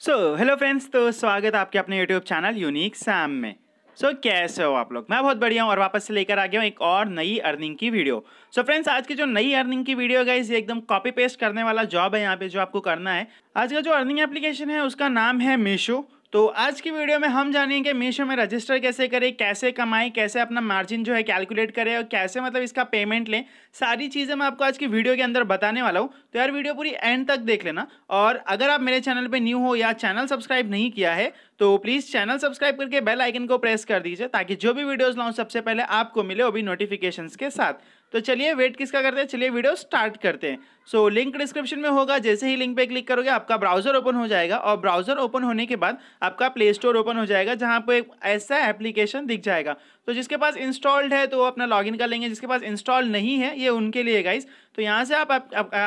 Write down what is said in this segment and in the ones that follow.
Hello friends, तो स्वागत है आपके अपने यूट्यूब चैनल यूनिक सैम में। कैसे हो आप लोग? मैं बहुत बढ़िया हूँ और वापस से लेकर आ गया हूँ एक और नई अर्निंग की वीडियो। फ्रेंड्स, आज की जो नई अर्निंग की वीडियो है ये एकदम कॉपी पेस्ट करने वाला जॉब है। यहाँ पे जो आपको करना है, आज का जो अर्निंग एप्लीकेशन है उसका नाम है मीशो। तो आज की वीडियो में हम जानेंगे मीशो में रजिस्टर कैसे करें, कैसे कमाएं, कैसे अपना मार्जिन जो है कैलकुलेट करें और कैसे मतलब इसका पेमेंट लें। सारी चीज़ें मैं आपको आज की वीडियो के अंदर बताने वाला हूं। तो यार वीडियो पूरी एंड तक देख लेना। और अगर आप मेरे चैनल पे न्यू हो या चैनल सब्सक्राइब नहीं किया है तो प्लीज़ चैनल सब्सक्राइब करके बेल आइकन को प्रेस कर दीजिए ताकि जो भी वीडियोस लाऊं सबसे पहले आपको मिले, वो भी नोटिफिकेशंस के साथ। तो चलिए वेट किसका करते हैं, चलिए वीडियो स्टार्ट करते हैं। लिंक डिस्क्रिप्शन में होगा। जैसे ही लिंक पे क्लिक करोगे आपका ब्राउजर ओपन हो जाएगा और ब्राउजर ओपन होने के बाद आपका प्ले स्टोर ओपन हो जाएगा जहां पे एक ऐसा एप्लीकेशन दिख जाएगा। तो जिसके पास इंस्टॉल्ड है तो वो अपना लॉगिन कर लेंगे, जिसके पास इंस्टॉल नहीं है ये उनके लिए गाइस। तो यहाँ से आप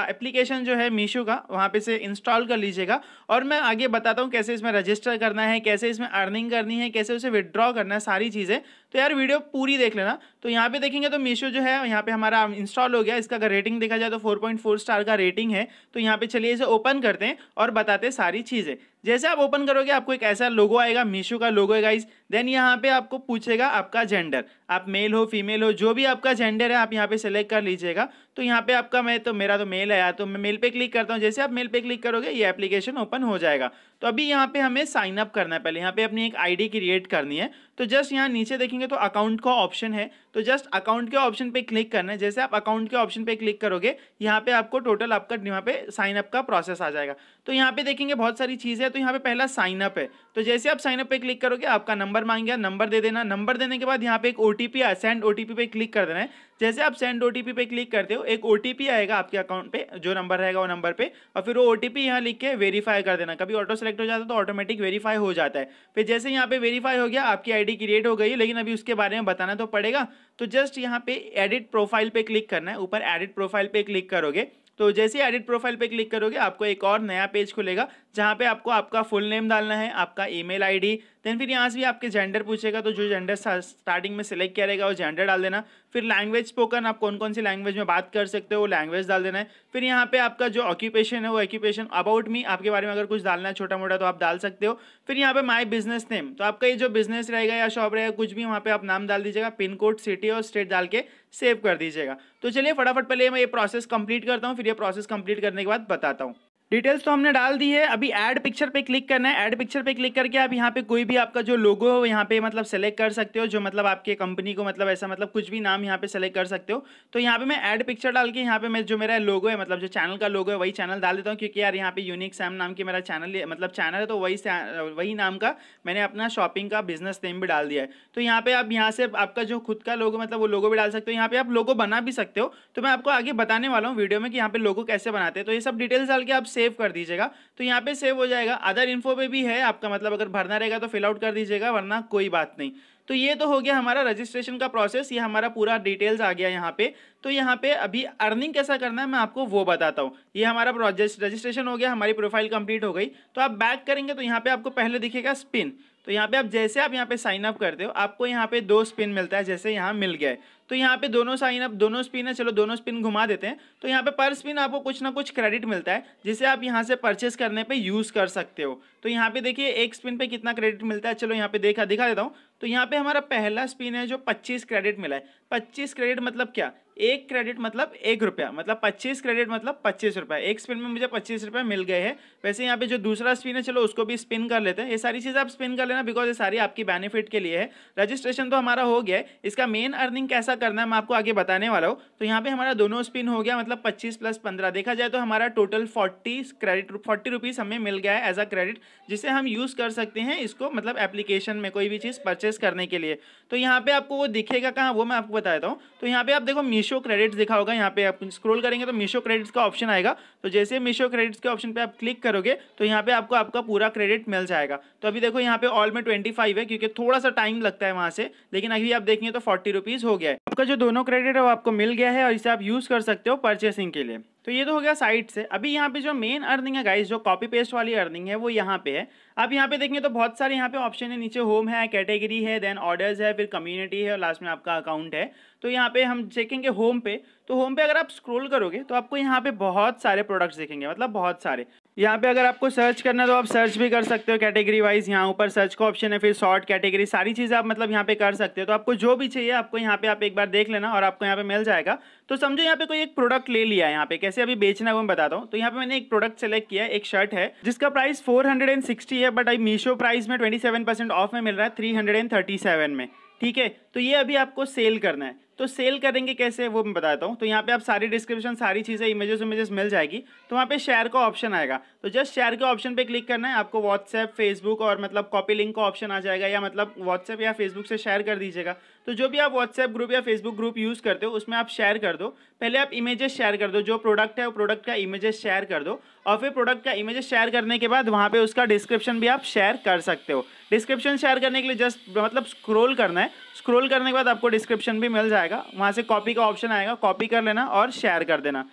एप्लीकेशन जो है मीशो का वहाँ पे से इंस्टॉल कर लीजिएगा। और मैं आगे बताता हूँ कैसे इसमें रजिस्टर करना है, कैसे इसमें अर्निंग करनी है, कैसे उसे विड्रॉ करना है, सारी चीज़ें। तो यार वीडियो पूरी देख लेना। तो यहाँ पे देखेंगे तो मीशो जो है यहाँ पे हमारा इंस्टॉल हो गया। इसका अगर रेटिंग देखा जाए तो 4.4 स्टार का रेटिंग है। तो यहाँ पे चलिए इसे ओपन करते हैं और बताते हैं सारी चीज़ें। जैसे आप ओपन करोगे आपको एक ऐसा लोगो आएगा, मीशो का लोगो है गाइस। देन यहाँ पे आपको पूछेगा आपका जेंडर, आप मेल हो फीमेल हो, जो भी आपका जेंडर है आप यहाँ पे सेलेक्ट कर लीजिएगा। तो यहाँ पे आपका मेरा तो मेल है, तो मैं मेल पे क्लिक करता हूँ। जैसे आप मेल पे क्लिक करोगे ये एप्लीकेशन ओपन हो जाएगा। तो अभी यहाँ पे हमें साइन अप करना है। पहले यहाँ पे अपनी एक आईडी क्रिएट करनी है। तो जस्ट यहाँ नीचे देखेंगे तो अकाउंट का ऑप्शन है। तो जस्ट अकाउंट के ऑप्शन पे क्लिक करना है। जैसे आप अकाउंट के ऑप्शन पे क्लिक करोगे यहाँ पे आपको टोटल आपका यहाँ पे साइन अप का प्रोसेस आ जाएगा। तो यहाँ पे देखेंगे बहुत सारी चीज़ें हैं। तो यहाँ पे पहला साइन अप है। तो जैसे आप साइन अप पे क्लिक करोगे आपका नंबर मांगेगा, नंबर दे देना। नंबर देने के बाद यहाँ पे एक ओटीपी सेंड ओटीपी पे क्लिक कर देना है। जैसे आप सेंड ओटीपी पे क्लिक करते हो एक ओटीपी आएगा आपके अकाउंट पे, जो नंबर रहेगा वो नंबर पे, और फिर वो ओटीपी यहाँ लिख के वेरीफाई कर देना। कभी ऑटो सेलेक्ट हो जाता है तो ऑटोमेटिक वेरीफाई हो जाता है। फिर जैसे यहाँ पे वेरीफाई हो गया आपकी आईडी क्रिएट हो गई है, लेकिन अभी उसके बारे में बताना तो पड़ेगा। तो जस्ट यहाँ पे एडिट प्रोफाइल पे क्लिक करना है। ऊपर एडिट प्रोफाइल पे क्लिक करोगे तो जैसे एडिट प्रोफाइल पे क्लिक करोगे आपको एक और नया पेज खुलेगा जहाँ पे आपको आपका फुल नेम डालना है, आपका ईमेल आईडी। देन फिर यहाँ से भी आपके जेंडर पूछेगा, तो जो जेंडर स्टार्टिंग में सिलेक्ट किया रहेगा वो जेंडर डाल देना। फिर लैंग्वेज स्पोकन, आप कौन कौन सी लैंग्वेज में बात कर सकते हो वो लैंग्वेज डाल देना है। फिर यहाँ पे आपका जो ऑक्यूपेशन है वो ऑक्यूपेशन, अबाउट मी, आपके बारे में अगर कुछ डालना है छोटा मोटा तो आप डाल सकते हो। फिर यहाँ पे माई बिजनेस नेम, तो आपका ये जो बिजनेस रहेगा या शॉप रहेगा कुछ भी वहाँ पे आप नाम डाल दीजिएगा। पिन कोड, सिटी और स्टेट डाल के सेव कर दीजिएगा। तो चलिए फटाफट पहले मैं ये प्रोसेस कंप्लीट करता हूँ, फिर ये प्रोसेस कंप्लीट करने के बाद बताता हूँ। डिटेल्स तो हमने डाल दी है। अभी ऐड पिक्चर पे क्लिक करना है। ऐड पिक्चर पे क्लिक करके आप यहाँ पे कोई भी आपका जो लोगो हो यहाँ पे मतलब सेलेक्ट कर सकते हो, जो मतलब आपके कंपनी को मतलब ऐसा मतलब कुछ भी नाम यहाँ पे सेलेक्ट कर सकते हो। तो यहाँ पे मैं ऐड पिक्चर डाल के यहाँ पे मैं जो मेरा लोगो है मतलब जो चैनल का लोगो है वही चैनल डाल देता हूँ, क्योंकि यार यहाँ पे यूनिक सैम नाम की मेरा चैनल मतलब चैनल है। तो वही नाम का मैंने अपना शॉपिंग का बिजनेस नेम भी डाल दिया है। तो यहाँ पे आप यहाँ से आपका जो खुद का लोगो मतलब वो लोगो भी डाल सकते हो। यहाँ पे आप लोगो बना भी सकते हो। तो मैं आपको आगे बताने वाला हूँ वीडियो में कि यहाँ पे लोगो कैसे बनाते हैं। तो ये सब डिटेल्स डाल के आप सेव कर दीजिएगा। तो यहाँ पे सेव हो जाएगा। अदर इन्फो पे भी है आपका, मतलब अगर भरना रहेगा तो फिल आउट कर दीजिएगा, वरना कोई बात नहीं। तो ये तो हो गया हमारा रजिस्ट्रेशन का प्रोसेस। ये हमारा पूरा डिटेल्स आ गया यहाँ पे। तो यहाँ पे अभी अर्निंग कैसा करना है मैं आपको वो बताता हूँ। ये हमारा रजिस्ट्रेशन हो गया, हमारी प्रोफाइल कंप्लीट हो गई। तो आप बैक करेंगे तो यहाँ पे आपको पहले दिखेगा स्पिन। तो यहाँ पे आप जैसे आप यहाँ पे साइन अप करते हो आपको यहाँ पे 2 स्पिन मिलता है, जैसे यहाँ मिल गया है। तो यहाँ पे दोनों साइन अप, दोनों स्पिन है, चलो दोनों स्पिन घुमा देते हैं। तो यहाँ पे पर स्पिन आपको कुछ ना कुछ क्रेडिट मिलता है, जिसे आप यहाँ से परचेस करने पे यूज़ कर सकते हो। तो यहाँ पे देखिए एक स्पिन पे कितना क्रेडिट मिलता है, चलो यहाँ पे दिखा देता हूँ। तो यहाँ पे हमारा पहला स्पिन है जो 25 क्रेडिट मिला है। 25 क्रेडिट मतलब क्या, एक क्रेडिट मतलब 1 रुपया, मतलब 25 क्रेडिट मतलब 25 रुपये। एक स्पिन में मुझे 25 रुपये मिल गए हैं। वैसे यहाँ पे जो दूसरा स्पिन है चलो उसको भी स्पिन कर लेते हैं। ये सारी चीज़ आप स्पिन कर लेना, बिकॉज ये सारी आपकी बेनिफिट के लिए है। रजिस्ट्रेशन तो हमारा हो गया है, इसका मेन अर्निंग कैसा करना है मैं आपको आगे बताने वाला हूँ। तो यहाँ पे हमारा दोनों स्पिन हो गया, मतलब 25 + 15 देखा जाए तो हमारा टोटल 40 क्रेडिट 40 रुपीज़ हमें मिल गया है एज अ क्रेडिट, जिसे हम यूज़ कर सकते हैं इसको मतलब एप्लीकेशन में कोई भी चीज़ परचेस करने के लिए। तो यहाँ पे आपको वो दिखेगा कहाँ, वो मैं आपको बता देता हूँ। तो यहाँ पे आप देखो मीशो क्रेडिट्स दिखा होगा, यहाँ पे आप स्क्रॉल करेंगे तो मीशो क्रेडिट्स का ऑप्शन आएगा। तो जैसे मीशो क्रेडिट्स के ऑप्शन पे आप क्लिक करोगे तो यहाँ पे आपको आपका पूरा क्रेडिट मिल जाएगा। तो अभी देखो यहाँ पे ऑल में 25 है, क्योंकि थोड़ा सा टाइम लगता है वहाँ से, लेकिन अभी आप देखेंगे तो 40 रुपीज़ हो गया है। आपका जो दोनों क्रेडिट है वो आपको मिल गया है और इसे आप यूज़ कर सकते हो परचेसिंग के लिए। तो ये तो हो गया साइट से। अभी यहाँ पे जो मेन अर्निंग है गाइस, जो कॉपी पेस्ट वाली अर्निंग है वो यहाँ पे है। आप यहाँ पे देखेंगे तो बहुत सारे यहाँ पे ऑप्शन है। नीचे होम है, कैटेगरी है, देन ऑर्डर्स है, फिर कम्युनिटी है और लास्ट में आपका अकाउंट है। तो यहाँ पे हम देखेंगे होम पे। तो होम पे अगर आप स्क्रॉल करोगे तो आपको यहाँ पे बहुत सारे प्रोडक्ट्स दिखेंगे, मतलब बहुत सारे। यहाँ पे अगर आपको सर्च करना है तो आप सर्च भी कर सकते हो कैटेगरी वाइज। यहाँ ऊपर सर्च का ऑप्शन है, फिर शॉर्ट कैटेगरी, सारी चीज़ें आप मतलब यहाँ पे कर सकते हो। तो आपको जो भी चाहिए आपको यहाँ पे आप एक बार देख लेना और आपको यहाँ पे मिल जाएगा। तो समझो यहाँ पे कोई एक प्रोडक्ट ले लिया है, यहाँ पे कैसे अभी बेचना है वो मैं बताता हूँ। तो यहाँ पे मैंने एक प्रोडक्ट सेलेक्ट किया है, एक शर्ट है जिसका प्राइस 460 है, बट अभी मीशो प्राइस में 27% ऑफ में मिल रहा है 337 में। ठीक है, तो ये अभी आपको सेल करना है। तो सेल करेंगे कैसे वो मैं बताता हूँ। तो यहाँ पे आप सारी डिस्क्रिप्शन, सारी चीज़ें, इमेजेस मिल जाएगी। तो वहाँ पे शेयर का ऑप्शन आएगा, तो जस्ट शेयर के ऑप्शन पे क्लिक करना है। आपको व्हाट्सएप, फेसबुक और मतलब कॉपी लिंक का ऑप्शन आ जाएगा, या मतलब व्हाट्सएप या फेसबुक से शेयर कर दीजिएगा। तो जो भी आप व्हाट्सएप ग्रुप या फेसबुक ग्रुप यूज़ करते हो उसमें आप शेयर कर दो। पहले आप इमेजेस शेयर कर दो, जो प्रोडक्ट है वो प्रोडक्ट का इमेजेस शेयर कर दो, और फिर प्रोडक्ट का इमेजेस शेयर करने के बाद वहाँ पे उसका डिस्क्रिप्शन भी आप शेयर कर सकते हो। डिस्क्रिप्शन शेयर करने के लिए जस्ट मतलब स्क्रॉल करना है, स्क्रॉल करने के बाद आपको डिस्क्रिप्शन भी मिल जाएगा। वहाँ से कॉपी का ऑप्शन आएगा, कॉपी कर लेना और शेयर कर देना।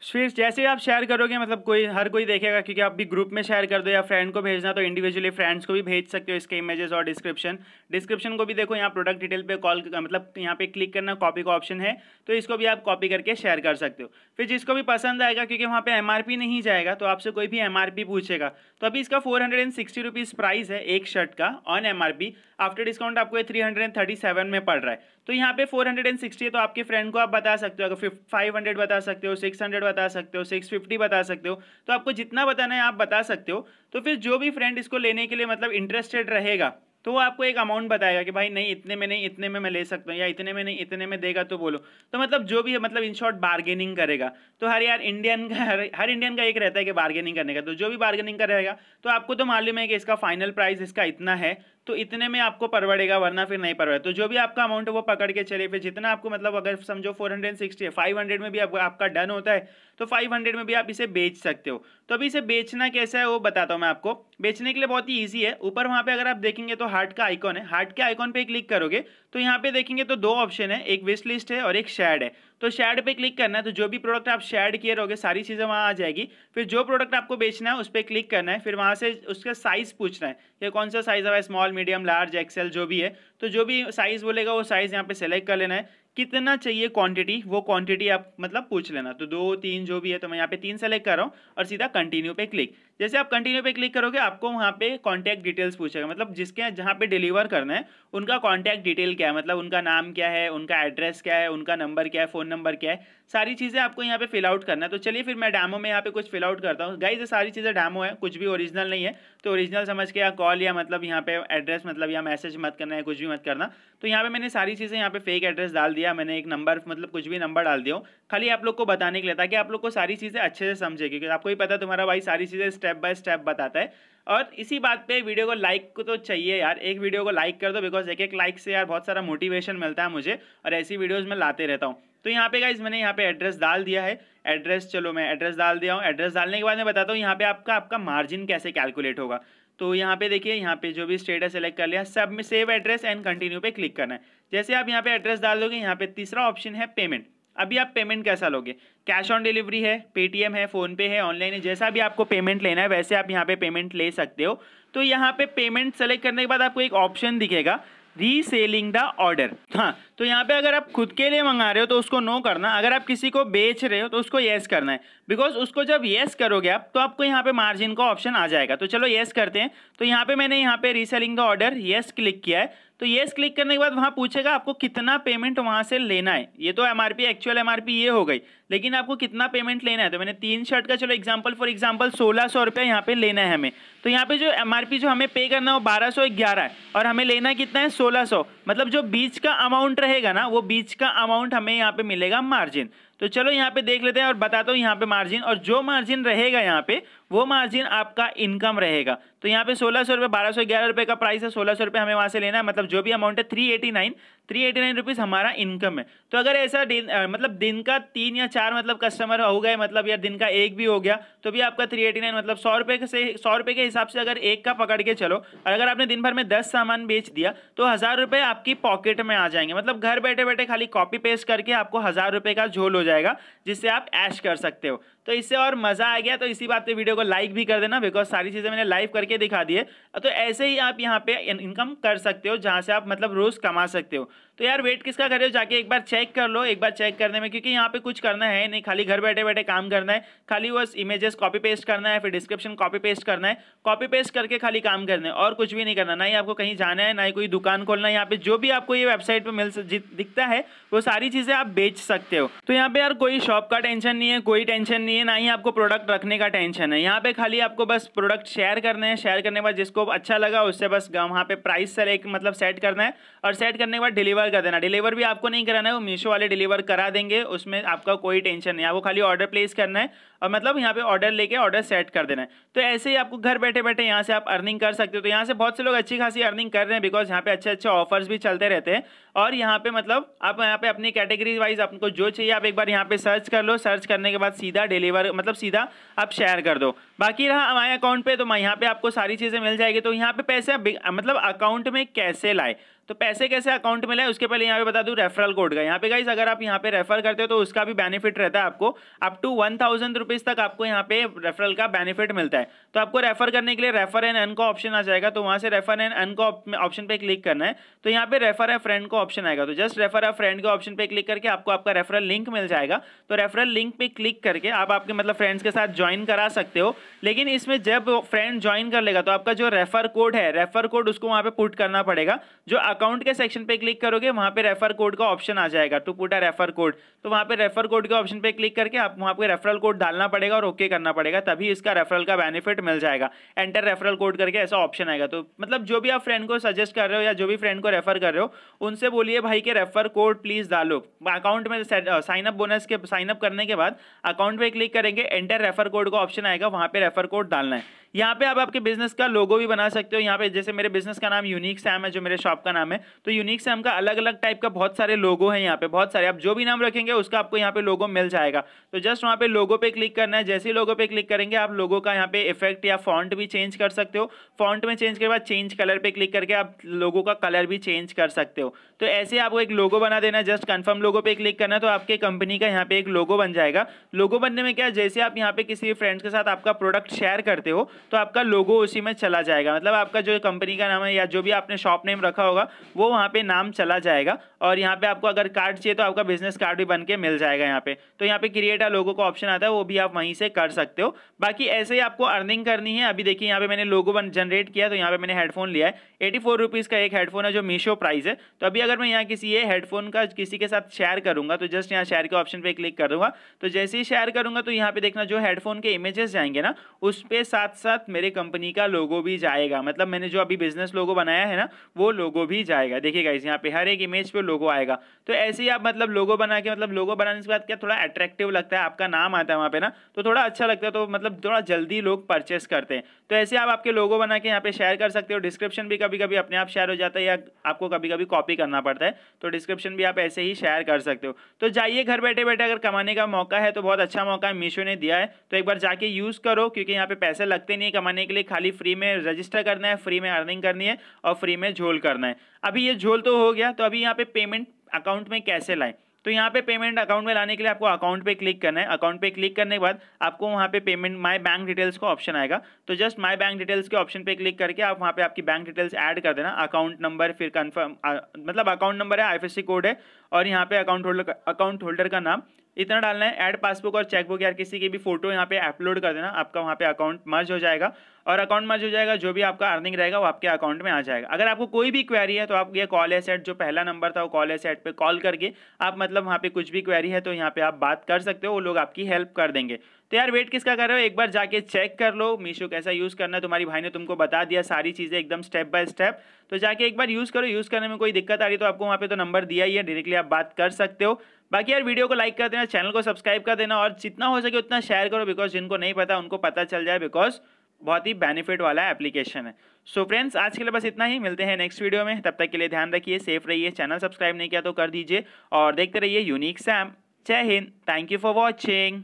फिर जैसे ही आप शेयर करोगे मतलब हर कोई देखेगा, क्योंकि आप भी ग्रुप में शेयर कर दो या फ्रेंड को भेजना तो इंडिविजुअली फ्रेंड्स को भी भेज सकते हो इसके इमेजेस और डिस्क्रिप्शन को भी देखो। यहाँ प्रोडक्ट डिटेल पे मतलब यहाँ पे क्लिक करना, कॉपी का ऑप्शन है, तो इसको भी आप कॉपी करके शेयर कर सकते हो। फिर जिसको भी पसंद आएगा, क्योंकि वहाँ पे MRP नहीं जाएगा तो आपसे कोई भी MRP पूछेगा। तो अभी इसका 460 रुपीज़ प्राइस है एक शर्ट का ऑन MRP। आफ्टर डिस्काउंट आपको ये 337 में पड़ रहा है। तो यहाँ पे 460 है, तो आपके फ्रेंड को आप बता सकते हो, अगर 500 बता सकते हो, 600 बता सकते हो, 650 बता सकते हो। तो आपको जितना बताना है आप बता सकते हो। तो फिर जो भी फ्रेंड इसको लेने के लिए मतलब इंटरेस्टेड रहेगा तो वो आपको एक अमाउंट बताएगा कि भाई नहीं इतने में नहीं, इतने में मैं ले सकता हूँ, या इतने में नहीं, इतने में देगा तो बोलो। तो मतलब जो भी है मतलब इन शॉर्ट बार्गेनिंग करेगा। तो हर इंडियन का एक रहता है कि बार्गेनिंग करने का। तो जो भी बार्गेनिंग करेगा तो आपको तो मालूम है कि इसका फाइनल प्राइस इसका इतना है, तो इतने में आपको परवड़ेगा, वरना फिर नहीं परवड़ेगा। तो जो भी आपका अमाउंट है वो पकड़ के चले। फिर जितना आपको मतलब अगर समझो 460 है, 500 में भी आपका डन होता है तो 500 में भी आप इसे बेच सकते हो। तो अभी इसे बेचना कैसा है वो बताता हूँ मैं आपको। बेचने के लिए बहुत ही ईजी है। ऊपर वहाँ पे अगर आप देखेंगे तो हार्ट का आइकॉन है, हार्ट के आइकॉन पे क्लिक करोगे तो यहाँ पे देखेंगे तो दो ऑप्शन है, एक विश लिस्ट है और एक शेयर्ड है। तो शेयर्ड पे क्लिक करना है, तो जो भी प्रोडक्ट आप शेयर्ड किए रहोगे सारी चीज़ें वहाँ आ जाएगी। फिर जो प्रोडक्ट आपको बेचना है उस पर क्लिक करना है, फिर वहाँ से उसका साइज़ पूछना है कि कौन सा साइज़ है, स्मॉल, मीडियम, लार्ज, एक्सेल, जो भी है। तो जो भी साइज़ बोलेगा वो साइज़ यहाँ पे सेलेक्ट कर लेना है। कितना चाहिए क्वांटिटी, वो क्वांटिटी आप मतलब पूछ लेना। तो 2, 3 जो भी है, तो मैं यहाँ पे 3 सेलेक्ट कर रहा हूँ और सीधा कंटिन्यू पे क्लिक। जैसे आप कंटिन्यू पे क्लिक करोगे आपको वहाँ पे कॉन्टैक्ट डिटेल्स पूछेगा, मतलब जिसके जहाँ पे डिलीवर करना है उनका कॉन्टैक्ट डिटेल क्या है, मतलब उनका नाम क्या है, उनका एड्रेस क्या है, उनका नंबर क्या है, फ़ोन नंबर क्या है, सारी चीज़ें आपको यहाँ पे फिल आउट करना है। तो चलिए फिर मैं डैमो में यहाँ पे कुछ फिल आउट करता हूँ। गाइस ये सारी चीज़ें डैमो है, कुछ भी ओरिजिनल नहीं है। तो ओरिजिनल समझ के या कॉल या मतलब यहाँ पे एड्रेस मतलब या मैसेज मत करना है, कुछ भी मत करना। तो यहाँ पे मैंने सारी चीज़ें यहाँ पे फेक एड्रेस डाल दिया, मैंने एक नंबर मतलब कुछ भी नंबर डाल दिया हूँ, खाली आप लोग को बताने के लिए, ताकि आप लोग को सारी चीज़ें अच्छे से समझे, क्योंकि आपको ही पता तुम्हारा भाई सारी चीज़ें स्टेप बाय स्टेप बताता है। और इसी बात पे वीडियो को लाइक को तो चाहिए यार, एक वीडियो को लाइक कर दो, बिकॉज एक लाइक से यार बहुत सारा मोटिवेशन मिलता है मुझे, और ऐसी वीडियोज़ मैं लाते रहता हूँ। तो यहाँ पे गाइज मैंने यहाँ पे एड्रेस डाल दिया है। एड्रेस चलो मैं एड्रेस डाल दिया हूँ। एड्रेस डालने के बाद मैं बताता हूँ यहाँ पे आपका मार्जिन कैसे कैलकुलेट होगा। तो यहाँ पे देखिए, यहाँ पे जो भी स्टेटस सेलेक्ट कर लिया, सब में सेव एड्रेस एंड कंटिन्यू पे क्लिक करना है। जैसे आप यहाँ पे एड्रेस डाल दोगे, यहाँ पे तीसरा ऑप्शन है पेमेंट। अभी आप पेमेंट कैसा लोगे, कैश ऑन डिलीवरी है, पेटीएम है, फ़ोनपे है, ऑनलाइन है, जैसा भी आपको पेमेंट लेना है वैसे आप यहाँ पे पेमेंट ले सकते हो। तो यहाँ पे पेमेंट सेलेक्ट करने के बाद आपको एक ऑप्शन दिखेगा, रीसेलिंग द ऑर्डर। हाँ, तो यहाँ पे अगर आप खुद के लिए मंगा रहे हो तो उसको नो करना, अगर आप किसी को बेच रहे हो तो उसको येस करना है, बिकॉज उसको जब येस करोगे आप तो आपको यहाँ पे मार्जिन का ऑप्शन आ जाएगा। तो चलो येस करते हैं। तो यहाँ पे मैंने यहाँ पे reselling the order yes click किया है। तो येस क्लिक करने के बाद वहाँ पूछेगा आपको कितना पेमेंट वहाँ से लेना है। ये तो MRP एक्चुअल MRP ये हो गई, लेकिन आपको कितना पेमेंट लेना है। तो मैंने 3 शर्ट का चलो फॉर एग्जांपल 1600 रुपये यहाँ पे लेना है हमें। तो यहाँ पे जो MRP जो हमें पे करना है वो 1211 है, और हमें लेना कितना है 1600, मतलब जो बीच का अमाउंट रहेगा ना वो बीच का अमाउंट हमें यहाँ पे मिलेगा मार्जिन। तो चलो यहाँ पे देख लेते हैं और बताता हूँ यहाँ पे मार्जिन, और जो मार्जिन रहेगा यहाँ पे वो मार्जिन आपका इनकम रहेगा। तो यहाँ पे 1600 रुपये, 1211 रुपये का प्राइस है, 1600 रुपये हमें वहाँ से लेना है, मतलब जो भी अमाउंट है 389 रुपीज़ हमारा इनकम है। तो अगर ऐसा मतलब दिन का 3 या 4 मतलब कस्टमर हो गए, मतलब या दिन का एक भी हो गया, तो भी आपका 389 मतलब 100 रुपये के हिसाब से अगर एक का पकड़ के चलो, और अगर आपने दिन भर में 10 सामान बेच दिया तो 1000 रुपये आपकी पॉकेट में आ जाएंगे। मतलब घर बैठे बैठे खाली कॉपी पेस्ट करके आपको 1000 रुपये का झोल हो जाएगा, जिससे आप ऐश कर सकते हो। तो इससे और मज़ा आ गया। तो इसी बात पे वीडियो को लाइक भी कर देना, बिकॉज सारी चीज़ें मैंने लाइव करके दिखा दी है। तो ऐसे ही आप यहाँ पे इनकम कर सकते हो, जहाँ से आप मतलब रोज़ कमा सकते हो। तो यार वेट किसका कर रहे हो, जाके एक बार चेक कर लो। एक बार चेक करने में, क्योंकि यहाँ पे कुछ करना है नहीं, खाली घर बैठे बैठे काम करना है, खाली बस इमेजेस कॉपी पेस्ट करना है, फिर डिस्क्रिप्शन कॉपी पेस्ट करना है, कॉपी पेस्ट करके खाली काम करना है, और कुछ भी नहीं करना। ना ही आपको कहीं जाना है, ना ही कोई दुकान खोलना है। यहाँ पे जो भी आपको ये वेबसाइट पे दिखता है वो सारी चीज़ें आप बेच सकते हो। तो यहाँ पे यार कोई शॉप का टेंशन नहीं है, कोई टेंशन नहीं है, ना ही आपको प्रोडक्ट रखने का टेंशन है। यहाँ पे खाली आपको बस प्रोडक्ट शेयर करने हैं, शेयर करने के बाद जिसको अच्छा लगा उससे बस वहाँ पे प्राइस सेलेक्ट मतलब सेट करना है, और सेट करने के बाद डिलीवर कर देना। डिलीवर भी आपको नहीं कराना है, वो मीशो वाले डिलीवर करा देंगे, उसमें आपका कोई टेंशन नहीं है। आपको खाली ऑर्डर प्लेस करना है और मतलब यहाँ पे ऑर्डर लेके ऑर्डर सेट कर देना है। तो ऐसे ही आपको घर बैठे बैठे यहाँ से आप अर्निंग कर सकते हो। तो यहाँ से बहुत से लोग अच्छी खासी अर्निंग कर रहे हैं, बिकॉज यहाँ पे अच्छे अच्छे ऑफर्स भी चलते रहते हैं। और यहाँ पे मतलब आप यहाँ पे अपनी कैटेगरी वाइज आपको जो चाहिए आप एक बार यहाँ पे सर्च कर लो। सर्च करने के बाद सीधा डिलीवर मतलब सीधा आप शेयर कर दो। बाकी रहा हमारे अकाउंट पे, तो यहाँ पे आपको सारी चीज़ें मिल जाएगी। तो यहाँ पे पैसे मतलब अकाउंट में कैसे लाए, तो पैसे कैसे अकाउंट में लाए उसके पहले यहाँ पे बता दूँ रेफरल कोड का। यहाँ पे गाइस अगर आप यहाँ पे रेफर करते हो तो उसका भी बेनिफिट रहता है आपको, अप टू 1000 रुपीज़ तक आपको यहाँ पे रेफरल का बेनिफिट मिलता है। तो आपको रेफर करने के लिए रेफर एंड अर्न का ऑप्शन आ जाएगा, तो वहाँ से रेफर एंड अर्न का ऑप्शन पे क्लिक करना है। तो यहाँ पे रेफर अ फ्रेंड का ऑप्शन आएगा, तो जस्ट रेफर अ फ्रेंड के ऑप्शन पे क्लिक करके आपको आपका रेफरल लिंक मिल जाएगा। तो रेफरल लिंक पे क्लिक करके आप आपके मतलब फ्रेंड्स के साथ ज्वाइन करा सकते हो। लेकिन इसमें जब फ्रेंड ज्वाइन कर लेगा तो आपका जो रेफर कोड है, रेफर कोड उसको वहाँ पे पुट करना पड़ेगा। जो अकाउंट के सेक्शन पे क्लिक करोगे वहाँ पे रेफर कोड का ऑप्शन आ जाएगा, to put a refer code. तो वहाँ पे रेफर कोड के ऑप्शन पे क्लिक करके आप वहाँ पे रेफरल कोड डालना पड़ेगा और ओके करना पड़ेगा, तभी इसका रेफरल का बेनिफिट मिल जाएगा। एंटर रेफरल कोड करके ऐसा ऑप्शन आएगा। तो मतलब जो भी आप फ्रेंड को सजेस्ट कर रहे हो या जो भी फ्रेंड को रेफर कर रहे हो उनसे बोलिए भाई के रेफर कोड प्लीज डालो। अकाउंट में साइन अप बोनस के साइन अप करने के बाद अकाउंट पे क्लिक करेंगे, एंटर रेफर कोड का ऑप्शन आएगा, वहाँ पे रेफर कोड डालना है। यहाँ पे आप आपके बिजनेस का लोगो भी बना सकते हो। यहाँ पे जैसे मेरे बिजनेस का नाम यूनिक सैम है, जो मेरे शॉप का नाम है, तो यूनिक सैम का अलग अलग टाइप का बहुत सारे लोगो हैं। यहाँ पे बहुत सारे, आप जो भी नाम रखेंगे उसका आपको यहाँ पे लोगो मिल जाएगा। तो जस्ट वहाँ पे लोगो पे क्लिक करना है। जैसे ही लोगो पे क्लिक करेंगे आप लोगो का यहाँ पे इफेक्ट या फॉन्ट भी चेंज कर सकते हो। फॉन्ट में चेंज के बाद चेंज कलर पे क्लिक करके आप लोगो का कलर भी चेंज कर सकते हो। तो ऐसे आपको एक लोगो बना देना है, जस्ट कंफर्म लोगो पे क्लिक करना है, तो आपके कंपनी का यहाँ पे एक लोगो बन जाएगा। लोगो बनने में क्या, जैसे आप यहाँ पे किसी फ्रेंड्स के साथ आपका प्रोडक्ट शेयर करते हो तो आपका लोगो उसी में चला जाएगा। मतलब आपका जो कंपनी का नाम है या जो भी आपने शॉप नेम रखा होगा वो वहाँ पे नाम चला जाएगा। और यहाँ पे आपको अगर कार्ड चाहिए तो आपका बिजनेस कार्ड भी बन के मिल जाएगा यहाँ पे। तो यहाँ पे क्रिएट अ लोगो का ऑप्शन आता है, वो भी आप वहीं से कर सकते हो। बाकी ऐसे ही आपको अर्निंग करनी है। अभी देखिए यहाँ पे मैंने लोगो जनरेट किया, तो यहाँ पे मैंने हेडफोन लिया है। 84 रुपीज़ का एक हेडफोन है जो मीशो प्राइस है। तो अभी अगर मैं यहाँ किसी ये हेडफोन का किसी के साथ शेयर करूँगा तो जस्ट यहाँ शेयर के ऑप्शन पे क्लिक करूँगा। तो जैसे ही शेयर करूँगा तो यहाँ पे देखना जो हेडफोन के इमेजेस जाएंगे ना, उस पे साथ साथ मेरे कंपनी का लोगो भी जाएगा। मतलब मैंने जो अभी बिजनेस लोगो बनाया है ना वो लोगो भी जाएगा। देखिए गाइस यहाँ पे हर एक इमेज पे लोगो आएगा। तो ऐसे ही आप मतलब लोगो बना के, मतलब लोगो बनाने के बाद क्या थोड़ा अट्रैक्टिव लगता है, आपका नाम आता है वहाँ पे ना, तो थोड़ा अच्छा लगता है। तो मतलब थोड़ा जल्दी लोग परचेस करते हैं। तो ऐसे आप आपके लोगो बना के यहाँ पे शेयर कर सकते हो। डिस्क्रिप्शन भी कभी कभी अपने आप शेयर हो जाता है या आपको कभी कभी कॉपी करना पड़ता है, तो डिस्क्रिप्शन भी आप ऐसे ही शेयर कर सकते हो। तो जाइए घर बैठे बैठे अगर कमाने का मौका है तो बहुत अच्छा मौका है, मीशो ने दिया है। तो एक बार जाके यूज़ करो, क्योंकि यहाँ पे पैसे लगते नहीं है कमाने के लिए, खाली फ्री में रजिस्टर करना है, फ्री में अर्निंग करनी है और फ्री में झोल करना है। अभी ये झोल तो हो गया, तो अभी यहाँ पे पेमेंट अकाउंट में कैसे लाएं। तो यहाँ पे पेमेंट अकाउंट में लाने के लिए आपको अकाउंट पे क्लिक करना है। अकाउंट पे क्लिक करने के बाद आपको वहाँ पे पेमेंट माय बैंक डिटेल्स का ऑप्शन आएगा। तो जस्ट माय बैंक डिटेल्स के ऑप्शन पे क्लिक करके आप वहाँ पे आपकी बैंक डिटेल्स ऐड कर देना, अकाउंट नंबर, फिर कन्फर्म मतलब अकाउंट नंबर है, आईएफएससी कोड है, और यहाँ पे अकाउंट होल्डर का नाम इतना डालना है। ऐड पासबुक और चेकबुक यार किसी की भी फोटो यहाँ पे अपलोड कर देना, आपका वहाँ पे अकाउंट मर्ज हो जाएगा। और अकाउंट मर्ज हो जाएगा, जो भी आपका अर्निंग रहेगा वो आपके अकाउंट में आ जाएगा। अगर आपको कोई भी क्वेरी है तो आप ये कॉल एसेट जो पहला नंबर था वो कॉल एसेट पे कॉल करके आप मतलब वहाँ पे कुछ भी क्वेरी है तो यहाँ पे आप बात कर सकते हो, वो लोग आपकी हेल्प कर देंगे। तो यार वेट किसका कर रहे हो, एक बार जाके चेक कर लो मीशो कैसा यूज़ करना है। तुम्हारी भाई ने तुमको बता दिया सारी चीज़ें एकदम स्टेप बाय स्टेप, तो जाके एक बार यूज़ करो। यूज़ करने में कोई दिक्कत आ रही तो आपको वहाँ पे तो नंबर दिया ही है, डायरेक्टली आप बात कर सकते हो। बाकी यार वीडियो को लाइक कर देना, चैनल को सब्सक्राइब कर देना और जितना हो सके उतना शेयर करो, बिकॉज जिनको नहीं पता उनको पता चल जाए, बिकॉज बहुत ही बेनिफिट वाला एप्लीकेशन है। सो फ्रेंड्स आज के लिए बस इतना ही, मिलते हैं नेक्स्ट वीडियो में। तब तक के लिए ध्यान रखिए, सेफ रहिए, चैनल सब्सक्राइब नहीं किया तो कर दीजिए और देखते रहिए यूनिक सैम। जय Hind, thank you for watching.